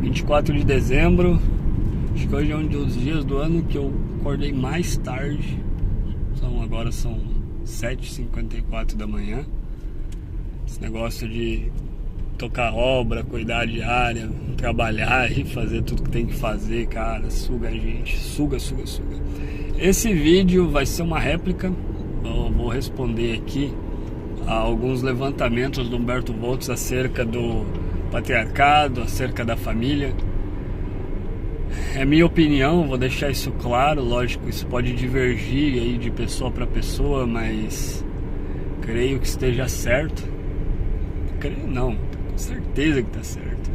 24 de dezembro. Acho que hoje é um dos dias do ano que eu acordei mais tarde. Agora são 7h54 da manhã. Esse negócio de tocar obra, cuidar de área, trabalhar e fazer tudo que tem que fazer, cara, suga a gente, suga. Esse vídeo vai ser uma réplica. Eu vou responder aqui a alguns levantamentos do Humberto Volz acerca do patriarcado, acerca da família. É minha opinião, vou deixar isso claro. Lógico, isso pode divergir aí de pessoa para pessoa, mas creio que esteja certo. Creio não, com certeza que está certo.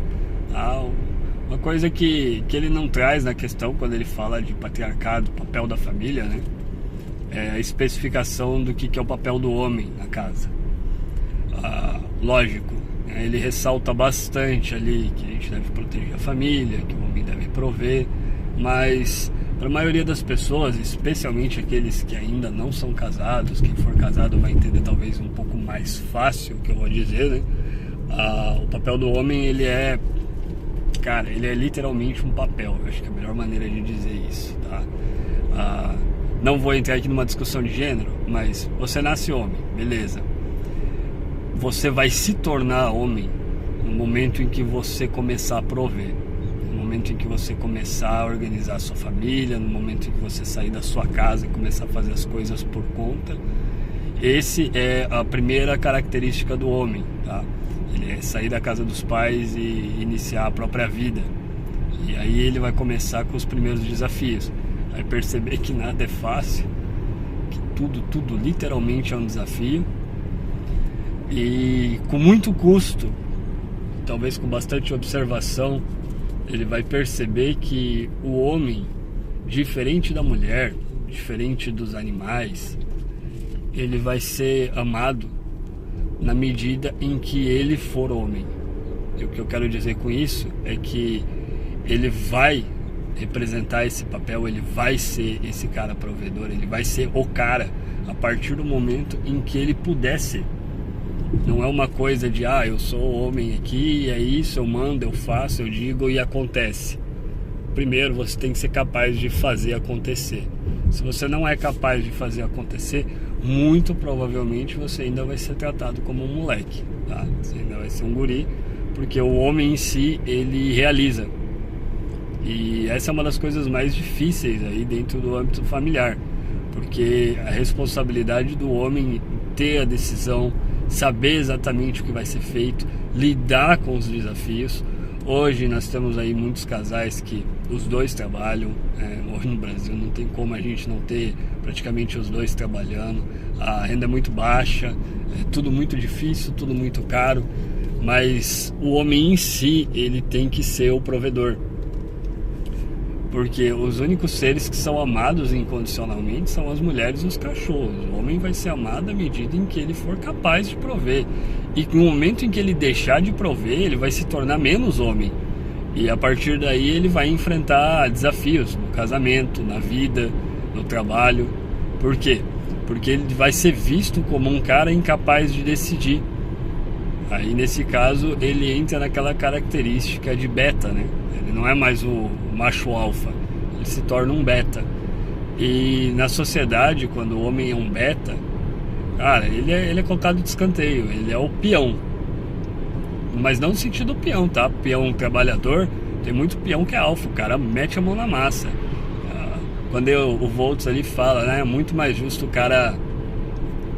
Uma coisa que ele não traz na questão quando ele fala de patriarcado, papel da família, né? É a especificação do que é o papel do homem na casa. Lógico, ele ressalta bastante ali que a gente deve proteger a família, que o homem deve prover, mas para a maioria das pessoas, especialmente aqueles que ainda não são casados, quem for casado vai entender talvez um pouco mais fácil o que eu vou dizer, né? O papel do homem, ele é literalmente um papel. Eu acho que é a melhor maneira de dizer isso, tá? Não vou entrar aqui numa discussão de gênero, mas você nasce homem, beleza. Você vai se tornar homem no momento em que você começar a prover, no momento em que você começar a organizar a sua família, no momento em que você sair da sua casa e começar a fazer as coisas por conta. Esse é a primeira característica do homem, tá? Ele é sair da casa dos pais e iniciar a própria vida. E aí ele vai começar com os primeiros desafios. Vai perceber que nada é fácil, que tudo literalmente é um desafio. E com muito custo, talvez com bastante observação, ele vai perceber que o homem, diferente da mulher, diferente dos animais, ele vai ser amado na medida em que ele for homem. E o que eu quero dizer com isso é que ele vai representar esse papel, ele vai ser esse cara provedor, ele vai ser o cara a partir do momento em que ele puder ser. Não é uma coisa de, eu sou homem aqui, é isso, eu mando, eu faço, eu digo e acontece. Primeiro você tem que ser capaz de fazer acontecer. Se você não é capaz de fazer acontecer, muito provavelmente você ainda vai ser tratado como um moleque, tá? Você ainda vai ser um guri, porque o homem em si, ele realiza. E essa é uma das coisas mais difíceis aí dentro do âmbito familiar, porque a responsabilidade do homem ter a decisão, saber exatamente o que vai ser feito, lidar com os desafios. Hoje nós temos aí muitos casais que os dois trabalham. Hoje no Brasil não tem como a gente não ter praticamente os dois trabalhando. A renda é muito baixa, é tudo muito difícil, tudo muito caro, mas o homem em si, ele tem que ser o provedor, porque os únicos seres que são amados incondicionalmente são as mulheres e os cachorros. O homem vai ser amado à medida em que ele for capaz de prover. E no momento em que ele deixar de prover, ele vai se tornar menos homem. E a partir daí ele vai enfrentar desafios no casamento, na vida, no trabalho. Por quê? Porque ele vai ser visto como um cara incapaz de decidir. Aí nesse caso ele entra naquela característica de beta, né? Ele não é mais o macho alfa, ele se torna um beta. E na sociedade, quando o homem é um beta, cara, ele é colocado de escanteio, ele é o peão. Mas não no sentido peão, tá? Peão trabalhador, tem muito peão que é alfa, o cara mete a mão na massa. Quando o Volz ali fala, né, é muito mais justo o cara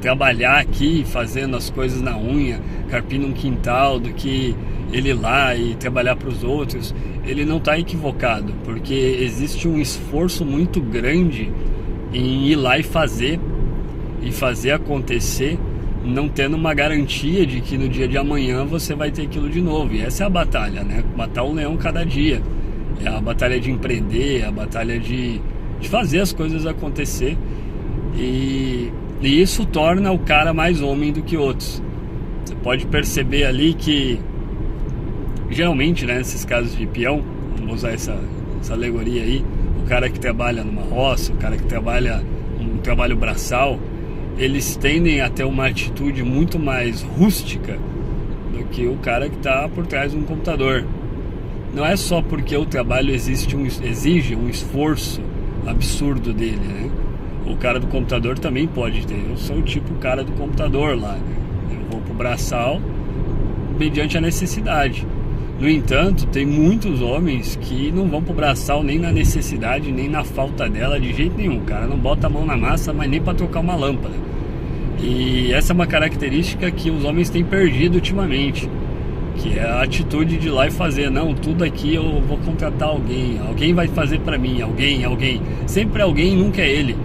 trabalhar aqui fazendo as coisas na unha, carpindo um quintal, do que ele ir lá e trabalhar para os outros. Ele não está equivocado, porque existe um esforço muito grande em ir lá e fazer acontecer, não tendo uma garantia de que no dia de amanhã você vai ter aquilo de novo. E essa é a batalha, né? Matar um leão cada dia. É a batalha de empreender, é a batalha de fazer as coisas acontecer. E isso torna o cara mais homem do que outros. Você pode perceber ali que geralmente, né, nesses casos de peão, vamos usar essa alegoria aí, o cara que trabalha numa roça, o cara que trabalha um trabalho braçal, eles tendem a ter uma atitude muito mais rústica do que o cara que está por trás de um computador. não é só porque o trabalho exige um esforço absurdo dele, né? O cara do computador também pode ter. Eu sou o tipo cara do computador lá, né? Eu vou pro braçal mediante a necessidade. No entanto, tem muitos homens que não vão pro braçal nem na necessidade, nem na falta dela de jeito nenhum. O cara não bota a mão na massa, mas nem para trocar uma lâmpada. E essa é uma característica que os homens têm perdido ultimamente, que é a atitude de ir lá e fazer. Não, tudo aqui eu vou contratar alguém vai fazer para mim, alguém. Sempre alguém, nunca é ele.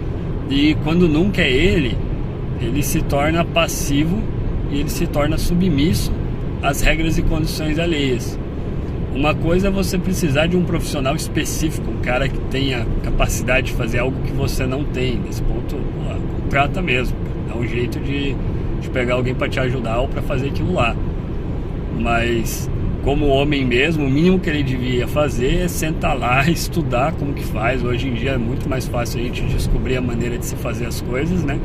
E quando nunca é ele se torna passivo e ele se torna submisso às regras e condições alheias. Uma coisa é você precisar de um profissional específico, um cara que tenha capacidade de fazer algo que você não tem. Nesse ponto, contrata mesmo. Dá um jeito de pegar alguém para te ajudar ou para fazer aquilo lá. Mas como homem mesmo, o mínimo que ele devia fazer é sentar lá, estudar como que faz. Hoje em dia é muito mais fácil a gente descobrir a maneira de se fazer as coisas, né?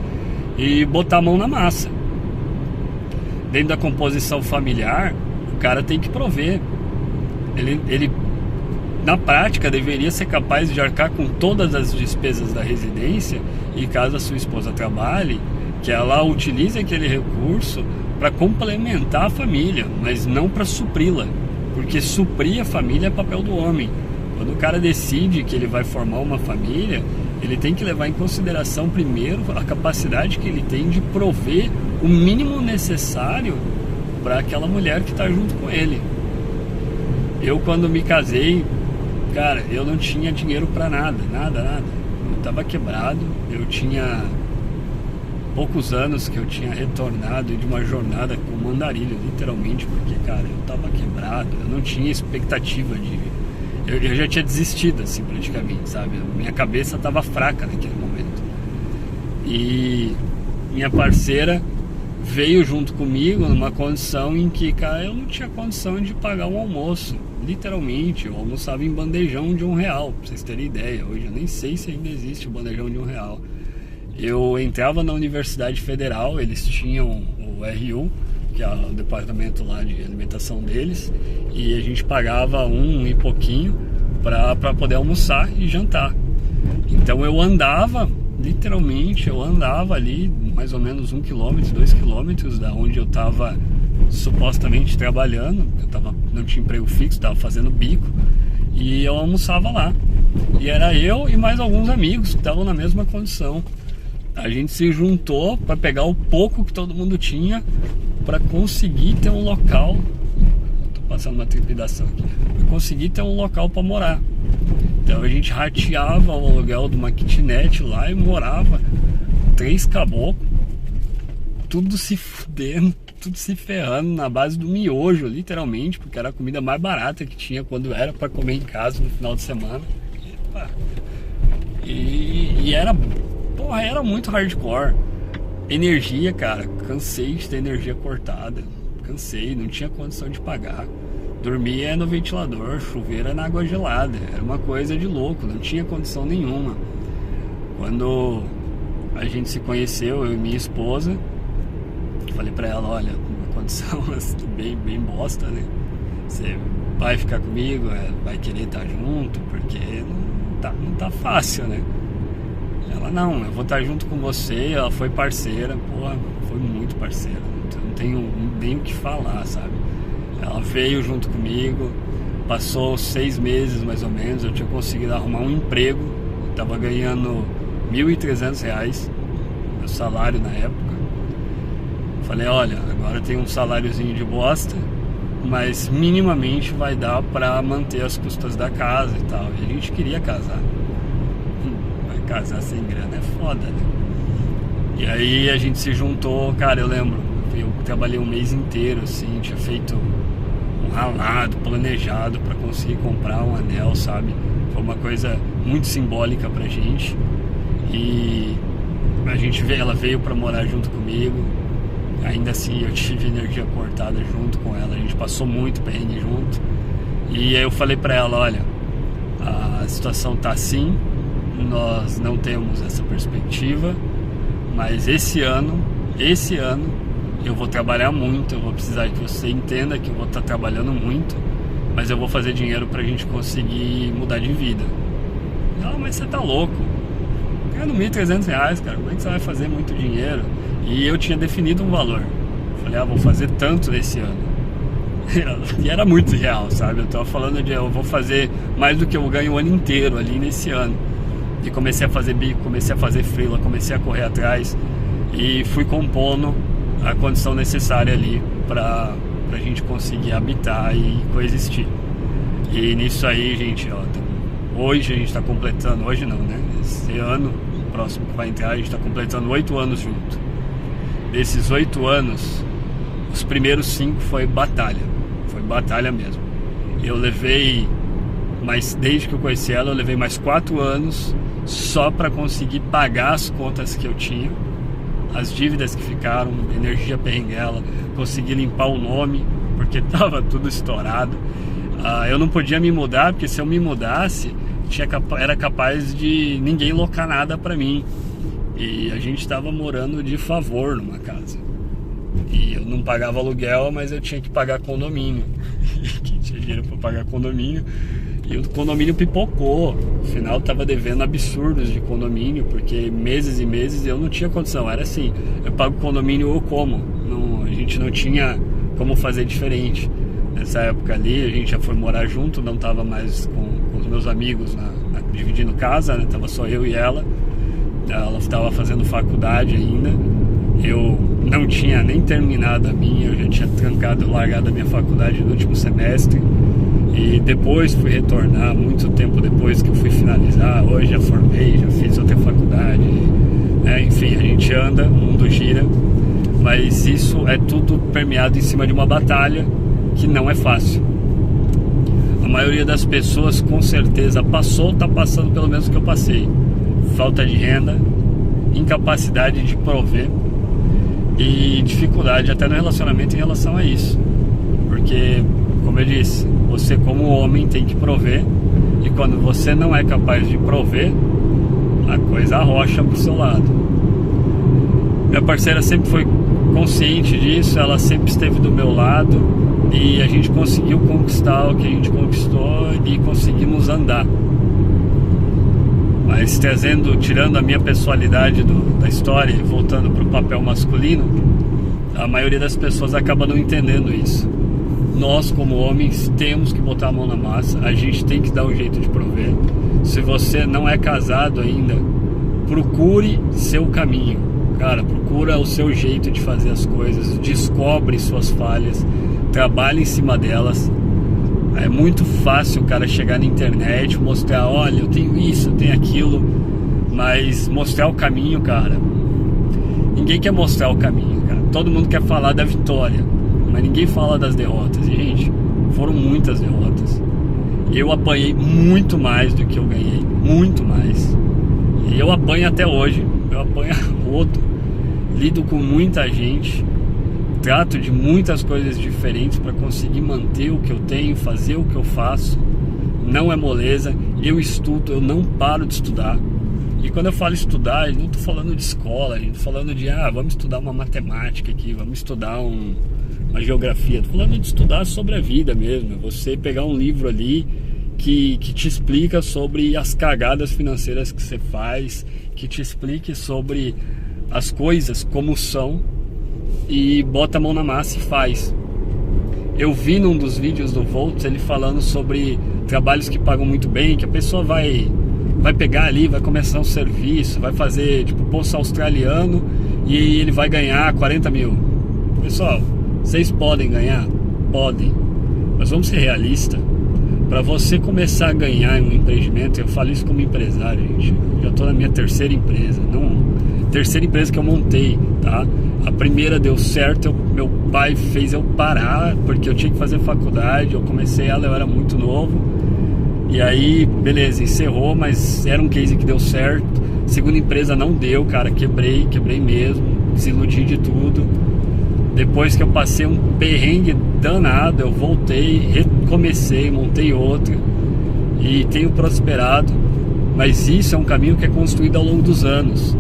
E botar a mão na massa. Dentro da composição familiar, o cara tem que prover. Ele na prática deveria ser capaz de arcar com todas as despesas da residência, e caso a sua esposa trabalhe, que ela utilize aquele recurso para complementar a família, mas não para supri-la, porque suprir a família é papel do homem. Quando o cara decide que ele vai formar uma família, ele tem que levar em consideração primeiro a capacidade que ele tem de prover o mínimo necessário para aquela mulher que está junto com ele. Eu, quando me casei, cara, eu não tinha dinheiro para nada. Eu estava quebrado, eu tinha poucos anos que eu tinha retornado de uma jornada com andarilho, literalmente, porque, cara, eu estava quebrado, eu não tinha expectativa de... Eu já tinha desistido, assim, praticamente, sabe? Minha cabeça estava fraca naquele momento. E minha parceira veio junto comigo numa condição em que, cara, eu não tinha condição de pagar um almoço. Literalmente, eu almoçava em bandejão de R$1, pra vocês terem ideia. Hoje eu nem sei se ainda existe o bandejão de R$1. Eu entrava na Universidade Federal, eles tinham o RU, que é o departamento lá de alimentação deles, e a gente pagava um e pouquinho para poder almoçar e jantar. Então eu andava, literalmente, ali mais ou menos 1 quilômetro, 2 quilômetros da onde eu estava supostamente trabalhando. Não tinha emprego fixo, estava fazendo bico, e eu almoçava lá. E era eu e mais alguns amigos que estavam na mesma condição. A gente se juntou para pegar o pouco que todo mundo tinha para conseguir ter um local. Tô passando uma trepidação aqui. Para conseguir ter um local para morar. Então a gente rateava o aluguel de uma kitnet lá e morava 3 caboclos, tudo se fudendo, tudo se ferrando na base do miojo, literalmente, porque era a comida mais barata que tinha quando era para comer em casa no final de semana. E era, porra, era muito hardcore. Energia, cara, cansei de ter energia cortada, cansei, não tinha condição de pagar. Dormia no ventilador, chuveiro na água gelada, era uma coisa de louco, não tinha condição nenhuma. Quando a gente se conheceu, eu e minha esposa, falei pra ela, olha, uma condição bem bosta, né? Você vai ficar comigo, vai querer estar junto, porque não tá fácil, né? Ela, não, eu vou estar junto com você. Ela foi parceira, porra, foi muito parceira, não tenho nem o que falar, sabe? Ela veio junto comigo, passou 6 meses mais ou menos, eu tinha conseguido arrumar um emprego, eu tava ganhando R$1.300, meu salário na época. Falei, olha, agora tem um saláriozinho de bosta, mas minimamente vai dar pra manter as custas da casa e tal. E a gente queria casar. Vai casar sem grana é foda, né? E aí a gente se juntou, cara, eu lembro, eu trabalhei um mês inteiro, assim, tinha feito um ralado, planejado pra conseguir comprar um anel, sabe? Foi uma coisa muito simbólica pra gente. E ela veio pra morar junto comigo. Ainda assim eu tive energia cortada junto com ela, a gente passou muito perrengue junto. E aí eu falei pra ela, olha, a situação tá assim, nós não temos essa perspectiva, mas esse ano eu vou trabalhar muito, eu vou precisar que você entenda que eu vou estar trabalhando muito, mas eu vou fazer dinheiro pra gente conseguir mudar de vida. Não, mas você tá louco. Ganhando R$1.300, cara, como é que você vai fazer muito dinheiro? E eu tinha definido um valor. Falei, vou fazer tanto esse ano. E era muito real, sabe? Eu tava falando de eu vou fazer mais do que eu ganho o ano inteiro ali nesse ano. E comecei a fazer bico, comecei a fazer freela, comecei a correr atrás e fui compondo a condição necessária ali pra gente conseguir habitar e coexistir. E nisso aí, gente, hoje a gente tá completando, hoje não, né? Esse ano próximo que vai entrar, a gente tá completando 8 anos junto. Desses 8 anos, os primeiros 5 foi batalha mesmo. Eu levei, mas desde que eu conheci ela, eu levei mais 4 anos só para conseguir pagar as contas que eu tinha, as dívidas que ficaram, energia perrenguela, consegui limpar o nome, porque tava tudo estourado. Eu não podia me mudar, porque se eu me mudasse, era capaz de ninguém locar nada para mim. E a gente estava morando de favor numa casa. E eu não pagava aluguel, mas eu tinha que pagar condomínio. Quem tinha dinheiro para pagar condomínio. E o condomínio pipocou. Afinal, eu estava devendo absurdos de condomínio, porque meses e meses eu não tinha condição. Era assim, eu pago condomínio ou como. Não, a gente não tinha como fazer diferente. Nessa época ali, a gente já foi morar junto, não estava mais com os meus amigos dividindo casa, né? Tava só eu e ela. Ela estava fazendo faculdade ainda. Eu não tinha nem terminado a minha, eu já tinha largado a minha faculdade no último semestre. E depois fui retornar, muito tempo depois que eu fui finalizar. Hoje já formei, já fiz outra faculdade, né? Enfim, a gente anda, o mundo gira. Mas isso é tudo permeado em cima de uma batalha que não é fácil. A maioria das pessoas com certeza passou, está passando pelo menos que eu passei. Falta de renda, incapacidade de prover e dificuldade até no relacionamento em relação a isso. Porque, como eu disse, você como homem tem que prover, e quando você não é capaz de prover, a coisa arrocha pro seu lado. Minha parceira sempre foi consciente disso, ela sempre esteve do meu lado e a gente conseguiu conquistar o que a gente conquistou e conseguimos andar. Mas tirando a minha personalidade da história e voltando para o papel masculino, a maioria das pessoas acaba não entendendo isso. Nós, como homens, temos que botar a mão na massa, a gente tem que dar um jeito de prover. Se você não é casado ainda, procure seu caminho. Cara, procura o seu jeito de fazer as coisas, descobre suas falhas, trabalhe em cima delas. É muito fácil o cara chegar na internet, mostrar, olha, eu tenho isso, eu tenho aquilo, mas mostrar o caminho, cara, ninguém quer mostrar o caminho, cara. Todo mundo quer falar da vitória, mas ninguém fala das derrotas. E, gente, foram muitas derrotas. Eu apanhei muito mais do que eu ganhei, muito mais. E eu apanho até hoje, eu apanho a rodo, lido com muita gente, trato de muitas coisas diferentes para conseguir manter o que eu tenho, fazer o que eu faço. Não é moleza, eu estudo, eu não paro de estudar. E quando eu falo estudar, eu não estou falando de escola, eu estou falando de, vamos estudar uma matemática aqui, vamos estudar uma geografia. Estou falando de estudar sobre a vida mesmo, você pegar um livro ali que te explica sobre as cagadas financeiras que você faz, que te explique sobre as coisas como são, e bota a mão na massa e faz. Eu vi num dos vídeos do Volts ele falando sobre trabalhos que pagam muito bem, que a pessoa vai pegar ali, vai começar um serviço, vai fazer tipo poço australiano e ele vai ganhar 40 mil. Pessoal, vocês podem ganhar? Podem, mas vamos ser realistas. Para você começar a ganhar em um empreendimento, eu falo isso como empresário, gente, já estou na minha terceira empresa, terceira empresa que eu montei, tá? A primeira deu certo, meu pai fez eu parar, porque eu tinha que fazer faculdade, eu comecei ela, eu era muito novo, e aí, beleza, encerrou, mas era um case que deu certo. Segunda empresa não deu, cara, quebrei mesmo, desiludi de tudo. Depois que eu passei um perrengue danado, eu voltei, recomecei, montei outra e tenho prosperado. Mas isso é um caminho que é construído ao longo dos anos.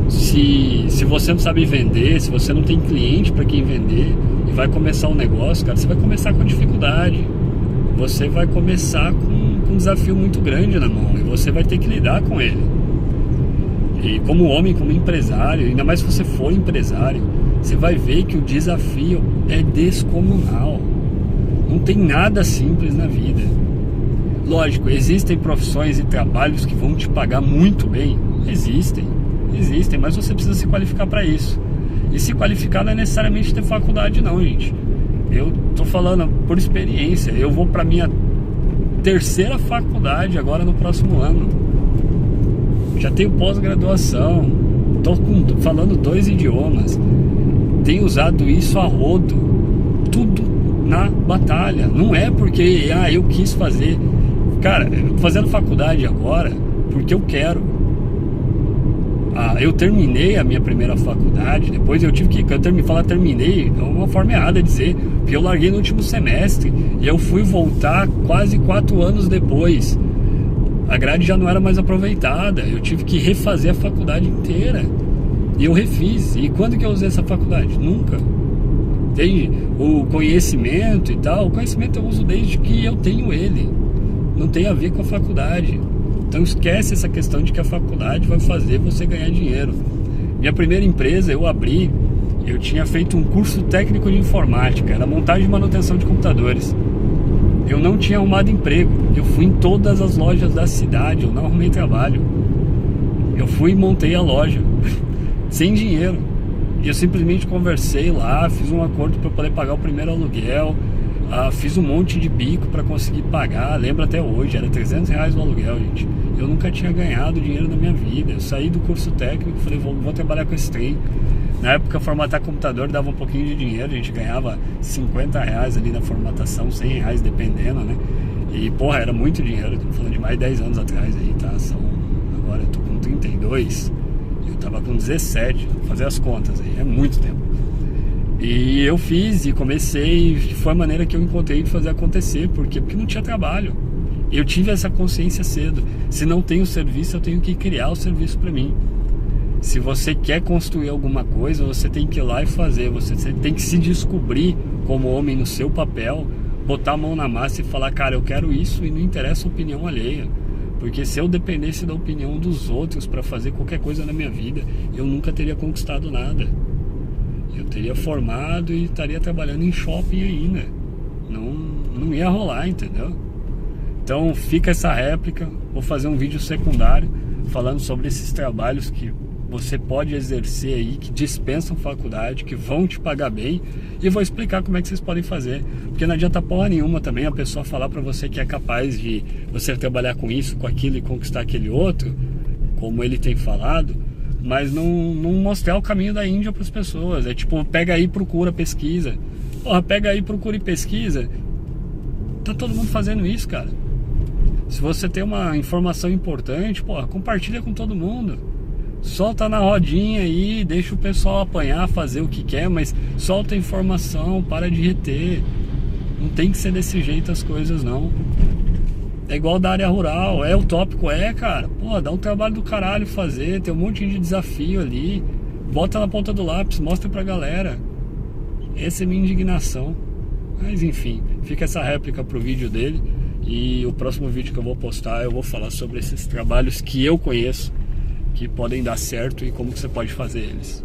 Se você não sabe vender, se você não tem cliente para quem vender e vai começar um negócio, cara, você vai começar com dificuldade. você vai começar com um desafio muito grande na mão, e você vai ter que lidar com ele. E como homem, como empresário, ainda mais se você for empresário, você vai ver que o desafio é descomunal. Não tem nada simples na vida. Lógico, existem profissões e trabalhos que vão te pagar muito bem. Existem, mas você precisa se qualificar para isso. E se qualificar não é necessariamente ter faculdade não, gente. Eu tô falando por experiência. Eu vou para minha terceira faculdade agora no próximo ano. Já tenho pós-graduação. Tô falando 2 idiomas. Tenho usado isso a rodo. Tudo na batalha. Não é porque eu quis fazer. Cara, eu tô fazendo faculdade agora porque eu quero. Eu terminei a minha primeira faculdade. Depois eu tive que terminei é uma forma errada de dizer, porque eu larguei no último semestre e eu fui voltar quase 4 anos depois. A grade já não era mais aproveitada. Eu tive que refazer a faculdade inteira. E eu refiz. E quando que eu usei essa faculdade? Nunca. Tem o conhecimento e tal. O conhecimento eu uso desde que eu tenho ele. Não tem a ver com a faculdade. Então esquece essa questão de que a faculdade vai fazer você ganhar dinheiro. Minha primeira empresa eu tinha feito um curso técnico de informática. Era montagem e manutenção de computadores. Eu não tinha arrumado emprego. Eu fui em todas as lojas da cidade. Eu não arrumei trabalho. Eu fui e montei a loja sem dinheiro. E eu simplesmente conversei lá, fiz um acordo para poder pagar o primeiro aluguel. Fiz um monte de bico para conseguir pagar. Lembro até hoje, era R$300 o aluguel, gente. Eu nunca tinha ganhado dinheiro na minha vida. Eu saí do curso técnico, falei, vou trabalhar com esse trem. Na época, formatar computador dava um pouquinho de dinheiro. A gente ganhava R$50 ali na formatação, R$100 dependendo, né? E, porra, era muito dinheiro. Tô falando de mais de 10 anos atrás aí, tá? Agora eu tô com 32. Eu tava com 17. Vou fazer as contas aí, é muito tempo. E eu fiz e comecei. Foi a maneira que eu encontrei de fazer acontecer. Por quê? Porque não tinha trabalho. Eu tive essa consciência cedo. Se não tem o serviço, eu tenho que criar o serviço para mim. Se você quer construir alguma coisa, você tem que ir lá e fazer. Você tem que se descobrir como homem no seu papel, botar a mão na massa e falar, cara, eu quero isso, e não interessa a opinião alheia. Porque se eu dependesse da opinião dos outros para fazer qualquer coisa na minha vida, eu nunca teria conquistado nada. Eu teria formado e estaria trabalhando em shopping ainda. Não ia rolar, entendeu? Então fica essa réplica. Vou fazer um vídeo secundário falando sobre esses trabalhos que você pode exercer aí, que dispensam faculdade, que vão te pagar bem, e vou explicar como é que vocês podem fazer. Porque não adianta porra nenhuma também a pessoa falar pra você que é capaz de você trabalhar com isso, com aquilo e conquistar aquele outro, como ele tem falado, mas não mostrar o caminho da Índia pras pessoas. É tipo, pega aí, procura, pesquisa. Porra, pega aí, procura e pesquisa. Tá todo mundo fazendo isso, cara. Se você tem uma informação importante, porra, compartilha com todo mundo. Solta na rodinha aí, deixa o pessoal apanhar, fazer o que quer, mas solta a informação, para de reter. Não tem que ser desse jeito as coisas, não. É igual da área rural, é utópico, cara. Pô, dá um trabalho do caralho fazer, tem um monte de desafio ali. Bota na ponta do lápis, mostra pra galera. Essa é minha indignação. Mas enfim, fica essa réplica pro vídeo dele. E o próximo vídeo que eu vou postar, eu vou falar sobre esses trabalhos que eu conheço, que podem dar certo e como que você pode fazer eles.